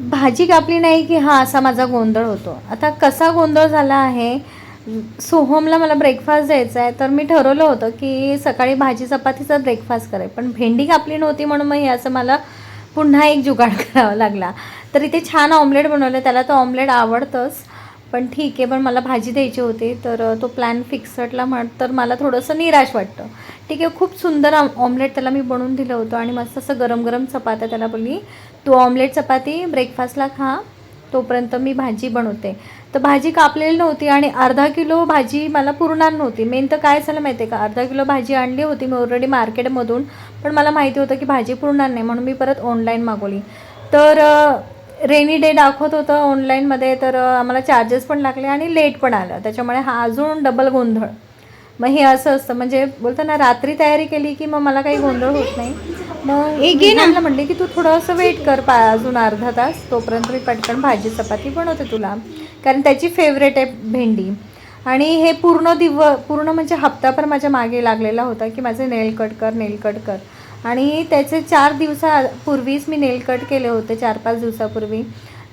भाजी कापली नाही की हा असा माझा गोंधळ होतो. आता कसा गोंधळ झाला आहे, सोहमला मला ब्रेकफास्ट द्यायचा आहे, तर मी ठरवलं होतं की सकाळी भाजी चपातीचा ब्रेकफास्ट करेल, पण भेंडी कापली नव्हती म्हणून मग हे असं मला पुन्हा एक जुगाड करावा लागला. तर इथे छान ऑमलेट बनवलं, त्याला तो ऑमलेट आवडतंच, पण ठीक आहे, पण मला भाजी द्यायची होती, तर तो प्लॅन फिक्सटला तर मला थोडंसं निराश वाटतं. ठीक आहे, खूप सुंदर ऑमलेट त्याला मी बनवून दिलं होतं आणि मस्त असं गरम गरम चपात्या त्याला बोलली, तू ऑमलेट चपाती ब्रेकफास्टला खा, तोपर्यंत मी भाजी बनवते. तर भाजी कापलेली नव्हती आणि अर्धा किलो भाजी मला पुरणार नव्हती. मेन तर काय झालं माहिती आहे का, अर्धा किलो भाजी आणली होती मी ऑलरेडी मार्केटमधून, पण मला माहिती होतं की भाजी पुरणार नाही म्हणून मी परत ऑनलाईन मागवली. तर रेनी डे दाखवत होतं ऑनलाईनमध्ये, तर आम्हाला चार्जेस पण लागले आणि लेट पण आलं, त्याच्यामुळे हा अजून डबल गोंधळ. मग हे असं असतं, म्हणजे बोलतो ना, रात्री तयारी केली की मग मला काही गोंधळ होत नाही. मग विहानला म्हणले की तू थोडंसं वेट कर अजून अर्धा तास, तोपर्यंत मी पटकन भाजी चपाती बनवते तुला, कारण त्याची फेवरेट आहे भेंडी. आणि हे पूर्ण म्हणजे हप्ताभर माझ्या मागे लागलेला होता की माझे नेल कट कर. आणि त्याचे 4 दिवसापूर्वीच मी नेल कट केले होते, 4-5 दिवसापूर्वी.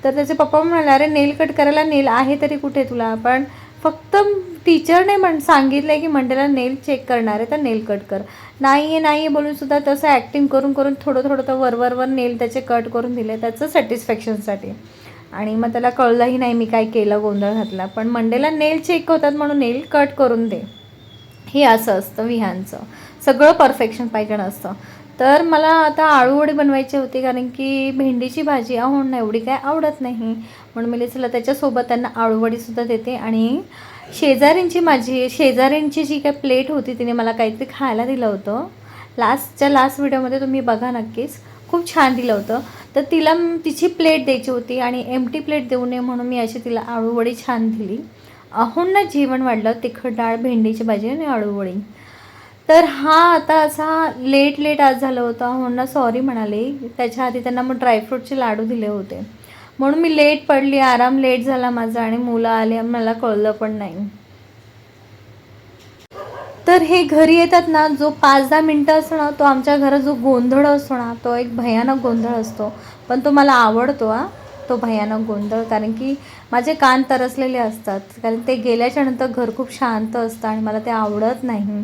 तर त्याचे पप्पा म्हणाले, अरे नेल कट करायला नेल आहे तरी कुठे तुला, पण फक्त टीचरने सांगितलं आहे की मंडेला नेल चेक करणार आहे तर नेल कट कर. नाही बोलून सुद्धा तसं ॲक्टिंग करून थोडं तर वर नेल त्याचे कट करून दिले त्याचं सॅटिस्फॅक्शनसाठी. आणि मग त्याला कळलंही नाही मी काय केलं, गोंधळ घातला. पण मंडेला नेल चेक होतात म्हणून नेल कट करून दे, हे असं असतं विहानचं, सगळं परफेक्शन पाहिजे नसतं. तर मला आता आळूवडी बनवायची होती, कारण की भेंडीची भाजी अहोंना एवढी काय आवडत नाही, म्हणून मी चला त्याच्यासोबत त्यांना आळूवडीसुद्धा देते. आणि शेजाऱ्यांची जी काही प्लेट होती तिने मला काहीतरी खायला दिलं होतं, लास्ट व्हिडिओमध्ये तुम्ही बघा नक्कीच, खूप छान दिलं होतं. तर तिला तिची प्लेट द्यायची होती आणि एम्प्टी प्लेट देऊ नये म्हणून मी अशी तिला आळूवडी छान दिली. अहोंना जेवण वाढलं, तिखट डाळ, भेंडीची भाजी आणि आळूवडी. तर हा आता असा लेट आज झालं होतं. अहोंना सॉरी म्हणाले, त्याच्या आधी त्यांना मग ड्रायफ्रूटचे लाडू दिले होते, म्हणून मी लेट पडली, आराम लेट झाला माझा आणि मुलं आले, मला कळलं पण नाही. तर हे घरी येतात ना, जो 5-10 मिनटं असतो ना, तो आमच्या घरात जो गोंधळ असतो ना, तो एक भयानक गोंधळ असतो, पण तो मला आवडतो. तो भयानक गोंधळ, कारण की माझे कान तरसलेले असतात, कारण ते गेल्याच्यानंतर घर खूप शांत असतं आणि मला ते आवडत नाही.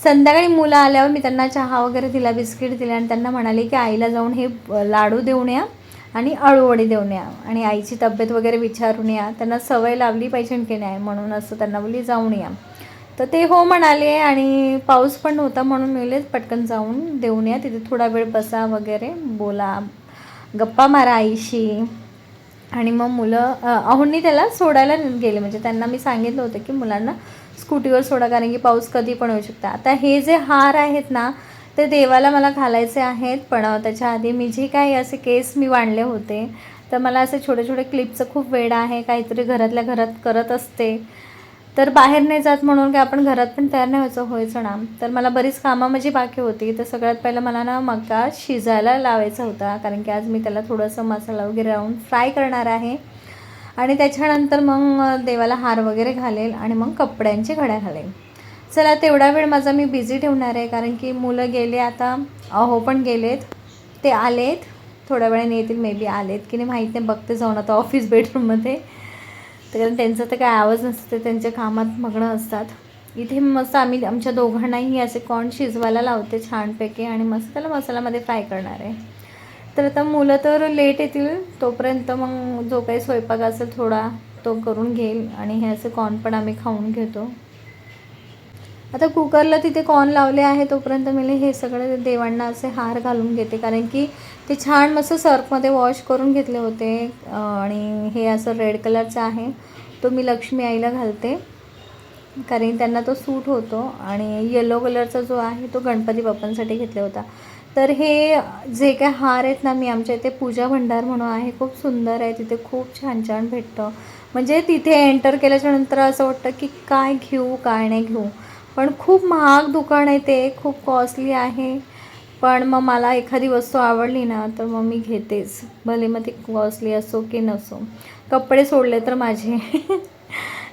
संध्याकाळी मुलं आल्यावर मी त्यांना चहा वगैरे दिला, बिस्किट दिले आणि त्यांना म्हणाले की आईला जाऊन हे लाडू देऊन या आणि आळूवडी देऊन या आणि आईची तब्येत वगैरे विचारून या, त्यांना सवय लावली पाहिजे की नाही म्हणून असं त्यांना बोलली जाऊन या. तर ते हो म्हणाले आणि पाऊस पण नव्हता म्हणून मिळेल पटकन जाऊन देऊन या, तिथे थोडा वेळ बसा वगैरे, बोला, गप्पा मारा आईशी. आणि मग मुलं अहोंनी त्याला सोडायला गेले, म्हणजे त्यांना मी सांगितलं होतं की मुलांना स्कूटीवर सोडा, कारण की पाऊस कधी पण येऊ शकता. आता हे जे हार आहेत ना, ते देवाला मला घालायचे आहेत, पण त्याच्या आधी मी जे काही असे केस मी वाढले होते, तर मला असे छोटे क्लिपचं खूप वेड आहे, काहीतरी घरातल्या घरात करत असते. तर बाहेर नाही जात म्हणून काय आपण घरात पण तयार नाही व्हायचं ना. तर मला बरीच कामं माझी बाकी होती. तर सगळ्यात पहिलं मला ना मका शिजायला लावायचा होता, कारण की आज मी त्याला थोडंसं मसाला वगैरे लावून फ्राय करणार आहे. आणि त्याच्यानंतर मग देवाला हार वगैरे घालेल आणि मग कपड्यांची घड्या घालेल. चला तेवढा वेळ माझा मी बिझी ठेवणार आहे, कारण की मुलं गेले आता, अहो पण गेलेत, ते आलेत, थोड्या वेळाने येतील, मे बी आलेत की नाही माहीत नाही, बघते जाऊन आता ऑफिस बेडरूममध्ये. तर त्यांचं तर काय आवाज नसते, त्यांच्या कामात मग्न असतात. इथे मस्त आम्ही आमच्या दोघांनाही असे कॉर्न शिजवायला लावते छानपैकी आणि मस्त त्याला मसाल्यामध्ये फ्राय करणार आहे. तर आता मुलं तर लेट येतील, तोपर्यंत मग जो काही स्वयंपाक असेल थोडा तो करून घेईल आणि हे असे कॉर्न पण आम्ही खाऊन घेतो. आता कुकरला तिथे कॉर्न लावले आहे, तोपर्यंत मी हे सगळे देवांना असे हार घालून घेते, कारण की ते छान मस्त सर्फमध्ये वॉश करून घेतले होते. आणि हे असं रेड कलरचं आहे, तो मी लक्ष्मी आईला घालते, कारण त्यांना तो सूट होतो. आणि येलो कलरचा जो आहे तो गणपती बाप्पांसाठी घेतला होता. तर हे जे काय हार आहेत ना, मी आमच्या इथे पूजा भंडार म्हणून आहे, खूप सुंदर आहे, तिथे खूप छान भेटतं. म्हणजे तिथे एंटर केल्याच्यानंतर असं वाटतं की काय घेऊ काय नाही घेऊ, पण खूप महाग दुकान आहे ते, खूप कॉस्टली आहे. पण मग मला एखादी वस्तू आवडली ना, तर मग मी घेतेच, भले मग ती कॉस्टली असो की नसो. कपडे सोडले तर माझे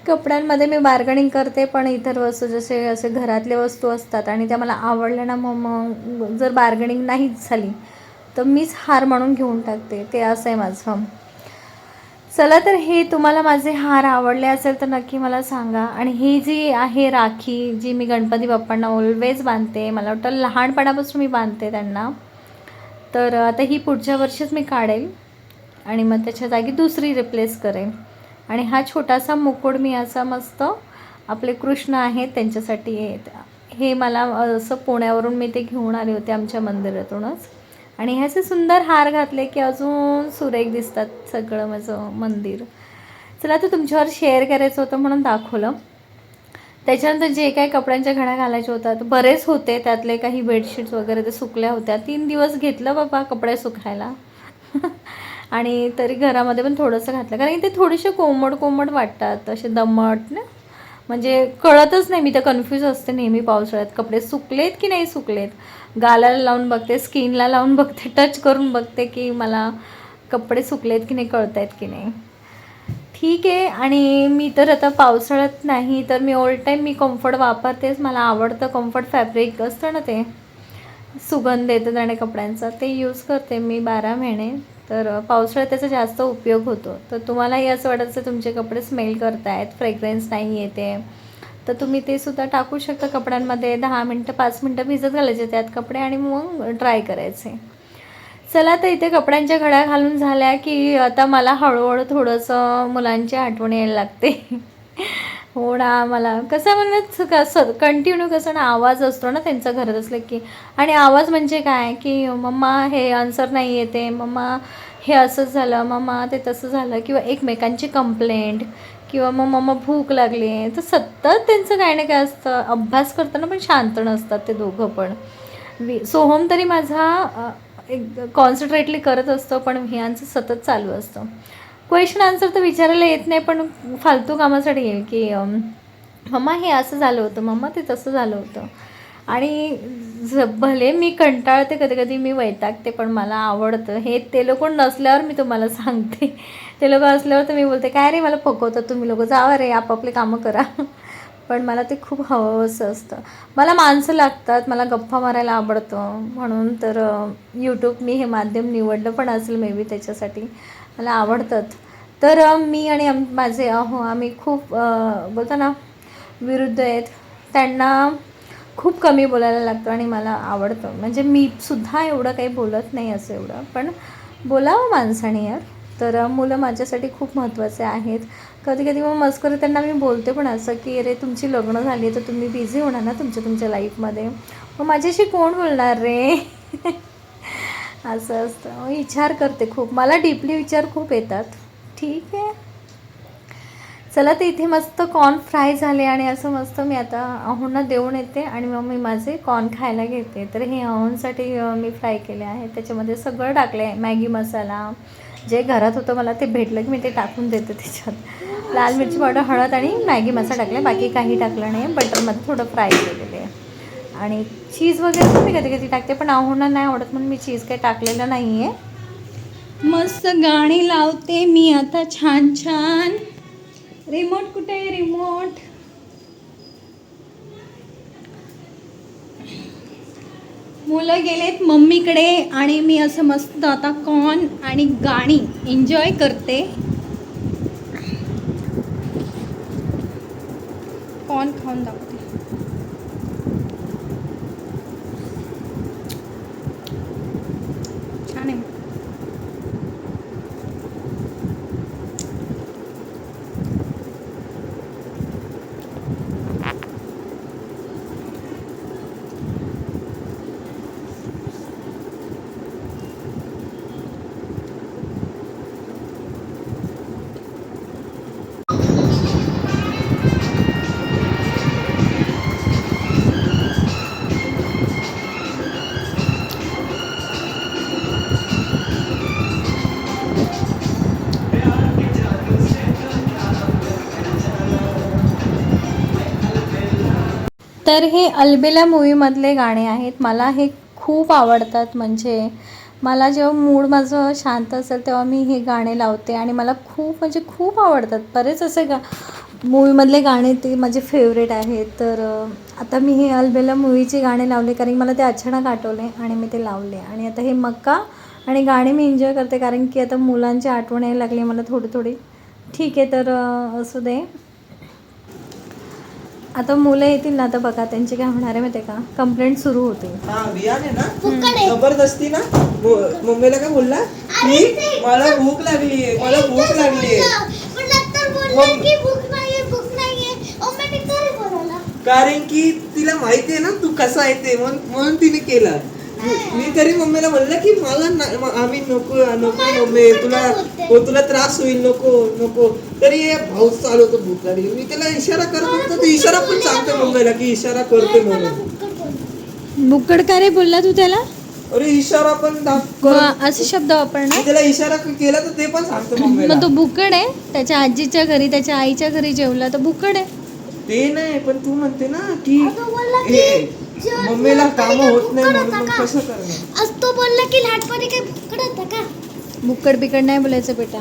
कपड्यांमध्ये मी बार्गनिंग करते, पण इतर वस्तू जसे असे घरातले वस्तू असतात आणि त्या मला आवडल्या ना, मग जर बार्गनिंग नाही झाली तर मीच हार म्हणून घेऊन टाकते, ते असं आहे माझं. चला तर हे तुम्हाला माझे हार आवडले असेल तर नक्की मला सांगा. आणि ही जी आहे राखी, जी मी गणपती बाप्पांना ऑलवेज बांधते, मला वाटतं लहानपणापासून मी बांधते त्यांना. तर आता ही पुढच्या वर्षीच मी काढेल आणि मग त्याच्या जागी दुसरी रिप्लेस करेन. आणि हा छोटासा मुकुट मी असा मस्त आपले कृष्ण आहेत त्यांच्यासाठी हे मला असं पुण्यावरून मी ते घेऊन आले होते आमच्या मंदिरातूनच. आणि हे असे सुंदर हार घातले की अजून सुरेख दिसतात सगळं माझं मंदिर. चला तर तुमच्यावर शेअर करायचं होतं म्हणून दाखवलं. त्याच्यानंतर जे काही कपड्यांच्या घड्या घालायच्या होतात बरेच होते, त्यातले काही बेडशीट्स वगैरे ते सुकल्या होत्या. 3 दिवस घेतलं बाबा कपडे सुकायला. आणि तरी घरामध्ये पण थोडंसं घातलं, कारण ते थोडेसे कोमट कोमट वाटतात, असे दमट ना, म्हणजे कळतच नाही. मी तर कन्फ्यूज असते नेहमी पावसाळ्यात, कपडे सुकलेत की नाही सुकलेत. गालाला लावून बघते, स्किनला लावून बघते, टच करून बघते की मला कपडे सुकलेत की नाही, कळत आहेत की नाही. ठीक आहे. आणि मी तर आता पावसाळ्यात नाही तर मी ऑल टाईम मी कम्फर्ट वापरतेच. मला आवडतं कम्फर्ट फॅब्रिक असतं ना, ते सुगंध येतं आणि कपड्यांचा, ते यूज करते मी 12 महिने. तर पावसाळ्यात त्याचा जास्त उपयोग होतो. तर तुम्हालाही असं वाटत असेल तुमचे कपडे स्मेल करत आहेत, फ्रेग्रन्स नाही येते, तर तुम्ही ते सुद्धा टाकू शकता कपड्यांमध्ये. 10 मिनटं 5 मिनटं भिजत घालायचे त्यात कपडे आणि मग ड्राय करायचे. चला तर इथे कपड्यांच्या घड्या घालून झाल्या की आता मला हळूहळू थोडंसं मुलांची आठवण यायला लागते. हो ना, मला कसं म्हणत कसं कंटिन्यू कसं ना आवाज असतो ना त्यांचा घरात असलं की. आणि आवाज म्हणजे काय की मम्मा हे आन्सर नाही येते, मम्मा हे असंच झालं, मम्मा ते तसं झालं, किंवा एकमेकांची कंप्लेंट, किंवा मग मम्मा भूक लागली आहे. तर सतत त्यांचं काय ना काय असतं. अभ्यास करताना पण शांत नसतात ते दोघं पण. सोहम तरी माझा एक कॉन्सन्ट्रेटली करत असतो, पण ह्यांचं सतत चालू असतं. क्वेश्चन आन्सर तर विचारायला येत नाही, पण फालतू कामासाठी येईल की मम्मा हे असं झालं होतं, मम्मा ते तसं झालं होतं. आणि भले मी कंटाळते, कधी कधी मी वैतागते, पण मला आवडतं हे. ते लोक नसल्यावर मी तुम्हाला सांगते, ते लोक असल्यावर तर मी बोलते काय रे मला पकवतात तुम्ही लोक, जावा रे आपापले कामं करा. पण मला ते खूप हवंसं असतं. मला माणसं लागतात, मला गप्पा मारायला आवडतं, म्हणून तर यूट्यूब मी हे माध्यम निवडलं पण असेल मे बी त्याच्यासाठी. मला आवडतात. तर मी आणि माझे आम्ही खूप बोलतो ना विरुद्ध आहेत. त्यांना खूप कमी बोलायला लागतं आणि मला आवडतं. म्हणजे मी सुद्धा एवढं काही बोलत नाही असं एवढं, पण बोलावं माणसाने यार. तर मुलं माझ्यासाठी खूप महत्त्वाचे आहेत. कधी कधी मग मस्करी त्यांना मी बोलते पण असं की अरे तुमची लग्न झाली तर तुम्ही बिझी होणार ना तुमच्या लाईफमध्ये, मग माझ्याशी कोण बोलणार रे. असं असतं. विचार करते खूप, मला डीपली विचार खूप येतात. ठीक आहे. चला तर इथे मस्त कॉर्न फ्राय झाले आणि असं मस्त मी आता अहोंना देऊन येते आणि मग मी माझे कॉर्न खायला घेते. तर हे अहोंसाठी मी फ्राय केले आहे. त्याच्यामध्ये सगळं टाकलं आहे, मॅगी मसाला जे घरात होतं मला ते भेटलं की मी ते टाकून देते त्याच्यात. लाल मिरची पावडर, हळद आणि मॅगी मसाला टाकला, बाकी काही टाकलं नाही. बटरमध्ये थोडं फ्राय केलेलं आहे. आणि चीज वगैरे पण मी कधी कधी टाकते, पण अहोंना नाही आवडत म्हणून मी चीज काही टाकलेलं नाही आहे. मस्त गाणी लावते मी आता छान छान. रिमोट कुठे आहे रिमोट. मुलं गेलेत मम्मीकडे आणि मी असं मस्त आता कॉर्न आणि गाणी एन्जॉय करते. कॉर्न खाऊन दाखवते. छान आहे. तर हे अलबेला मूवीमधले गाणे आहेत. मला हे खूप आवडतात. म्हणजे मला जेव्हा मूड माझं शांत असेल तेव्हा मी हे गाणे लावते आणि मला खूप म्हणजे खूप आवडतात. बरेच असे मूवीमधले गाणे ते माझे फेवरेट आहेत. तर आता मी हे अलबेला मूवीचे गाणे लावले कारण मला ते अचानक आठवले आणि मी ते लावले. आणि आता हे मक्का आणि गाणी मी एन्जॉय करते कारण की आता मुलांची आठवण यायला लागली मला थोडी थोडी. ठीक आहे, तर असू दे. आता मुलं येतील ना, आता बघा त्यांचे काय होणार आहे माहिती आहे का, कंप्लेंट सुरू होते. हा वियान आहे ना, जबरदस्ती ना मम्मीला काय बोलला की मला भूक लागली आहे, मला भूक लागली आहे. कारण की तिला माहिती आहे ना तू कसा आहे ते, म्हणून तिने केलं. मी तरी मम्मीला म्हणलं की मला आम्ही नको नको मम्मी, तुला त्रास होईल, नको नको. तरी भाऊ चालवतो भूक लागली. मी त्याला इशारा करत होतो, तो इशारा पण सांगतो मम्मीला की इशारा करते म्हणून. बुक्कड का रे बोलला तू त्याला? अरे इशारा पण असे शब्द वापरणार. त्याला इशारा केला तर ते पण सांगतो मम्मीला. मग तो बुक्कड आहे, त्याच्या आजीच्या घरी त्याच्या आईच्या घरी जेवला तर बुक्कड आहे. ते नाही, पण तू म्हणते ना की मम्मीला काम होत नाही म्हणून कसं करणार. तो बोलला की लहानपणी काही भुक्कड होता का? बुक्कड बिकड नाही बोलायचं बेटा.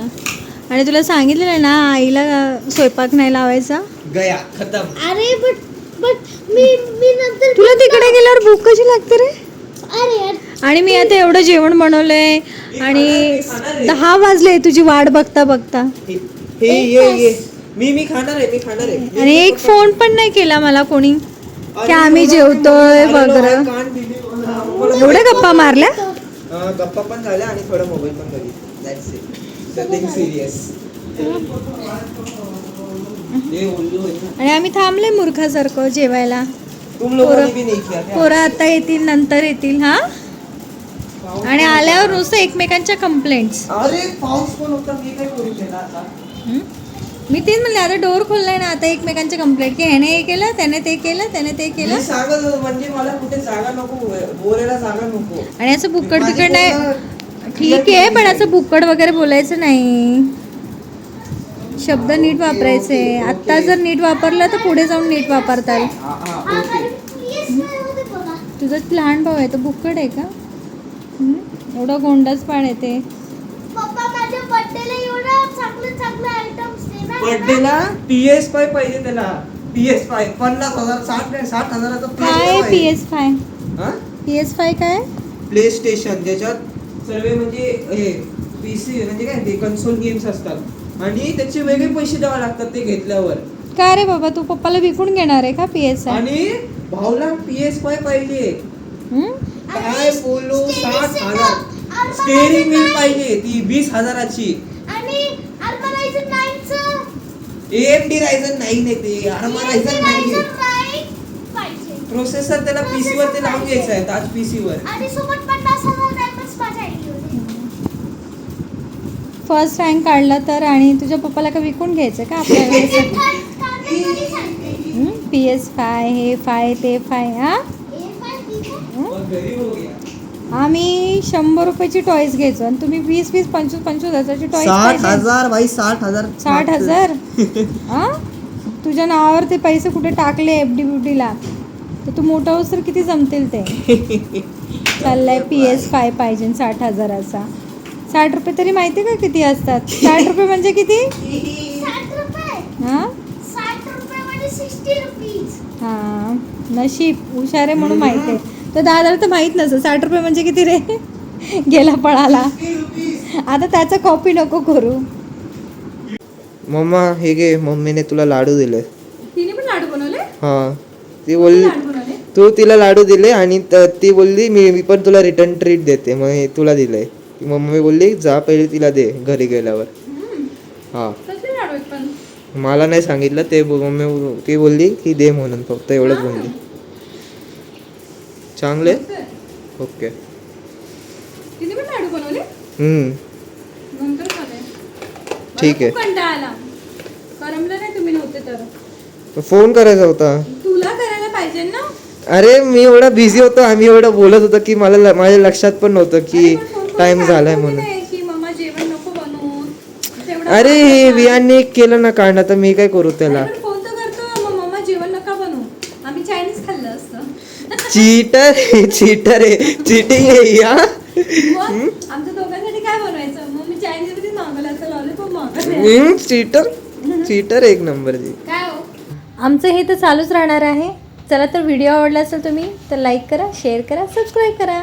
आणि तुला सांगितलेलं ना आईला स्वयंपाक नाही लावायचा. गया खतम. अरे बट मी नंतर तुला तिकडे गेल्यावर भूक कशी लागते रे? अरे यार, आणि मी आता एवढं जेवण बनवलंय आणि 10 वाजले तुझी वाट बघता बघता. हे ये मी खाणार आहे. आणि एक फोन पण नाही केला मला कोणी की आम्ही जेवतोय वगैरे. एवढ्या गप्पा मारल्या. गप्पा पण झाल्या आणि थोडा मोबाईल पण बघितला. That's it, nothing serious. आणि आम्ही थांबले मूर्खासारखं जेवायला. तुम लोगोंनी भी नहीं किया क्या? पोरं आता येतील, नंतर येतील. हा, आणि आल्यावर नुसतं एकमेकांच्या कंप्लेंट्स. अरे पाऊस पण होता, मी काय करू त्याला आता. मी तेच म्हणले, आता डोर खोललाय ना, आता एकमेकांच्या कंप्लेंट की ह्याने हे केलं, त्याने ते केलं, त्याने ते केलं. मी सांगत होतो म्हणजे मला कुठे जागा नको, बोलायला जागा नको. आणि असं बुक्कड बिकड नाही. ठीक आहे, पण असं बुक्कड वगैरे बोलायचं नाही. शब्द नीट वापरायचे. आत्ता जर नीट वापरलं तर पुढे जाऊन नीट वापरता येईल. तुझा लहान भाऊ आहे तो बुक्कड आहे का? एवढा गोंडाच पाण येते. पप्पा माझ्या बर्थडेला एवढं चांगलं आयटम्स दे ना. बर्थडेला PS5 पाहिजे त्याला. PS5 50,000 60,000चा काय PS5? हा, PS5 काय? प्ले स्टेशन, ज्याच्यात सर्व म्हणजे हे PC म्हणजे काय ते कन्सोल गेम्स असतात आणि त्याचे वेगळे पैसे द्यावे लागतात ते घेतल्यावर. काय रे बाबा, तू पप्पाला विकून घेणार आहे का PS5? आणि भाऊला PS5 पाहिजे. काय बोलू, 60,000. स्टेअरिंग व्हील पाहिजे ती 20,000ची. आणि ARMA Ryzen 9 चं AMD Ryzen 9 येते, ARMA Ryzen 9 पाहिजे. प्रोसेसर त्याला PC वर ते लावून घ्यायचं आहे ताज PC वर. आणि सोबत 50,000 डायमंड्स माझ्या आईडी होते. फर्स्ट रँक काढला तर. आणि तुझ्या पप्पाला का विकून घ्यायचं का आपल्याला? PS5 हे 5 ते 5. हा, आम्ही 100 रुपयाची टॉयज घ्यायचो आणि तुम्ही 20-20, 25-25 हजाराची टॉयज. 60,000 बाई, 60,000. 60,000. हा, तुझ्या नावावर ते पैसे कुठे टाकले FD ला, तर तू मोठा होस तर किती जमतील ते. चाललाय PS5 पाहिजे 60,000चा. 60 रुपये तरी माहिती का किती असतात? 60 रुपये म्हणजे किती? 60 रुपये. हा, 60 रुपये म्हणजे 60 रुपीज. हा, नशीब हुशार आहे म्हणून माहिती आहे. तर दादाला तर माहित नसतं 60 रुपये म्हणजे किती रे. गेला पळाला. आता त्याचा कॉपी नको करू. मम्मा हे घे, मम्मीने तुला लाडू दिले. तिने पण लाडू बनवले. हा, ती बोलली तू तिला लाडू दिले आणि ती बोलली मी पण तुला रिटर्न ट्रीट देते, मग हे तुला दिलंय. मम्मी बोलली जा पहिले तिला दे घरी गेल्यावर. हा, मला नाही सांगितलं ते. मम्मी ती बोलली की दे म्हणून, फक्त एवढंच बोलली. चांगले, ओके. ठीक आहे. फोन करायचा होता. तुला करायला पाहिजे ना. अरे मी एवढा बिझी होतो, आम्ही एवढं बोलत होतो की मला माझ्या लक्षात पण नव्हतं की टाइम झालाय म्हणून. अरे हे वियांनी केलं ना कांड, आता मी काय करू त्याला. चीटर आहे, चीटिंग आहे या. चीटर एक नंबर जी. आमचं हे तर चालूच राहणार आहे. चला, तर व्हिडिओ आवडला असेल तुम्ही तर लाईक करा, शेअर करा, सबस्क्राईब करा.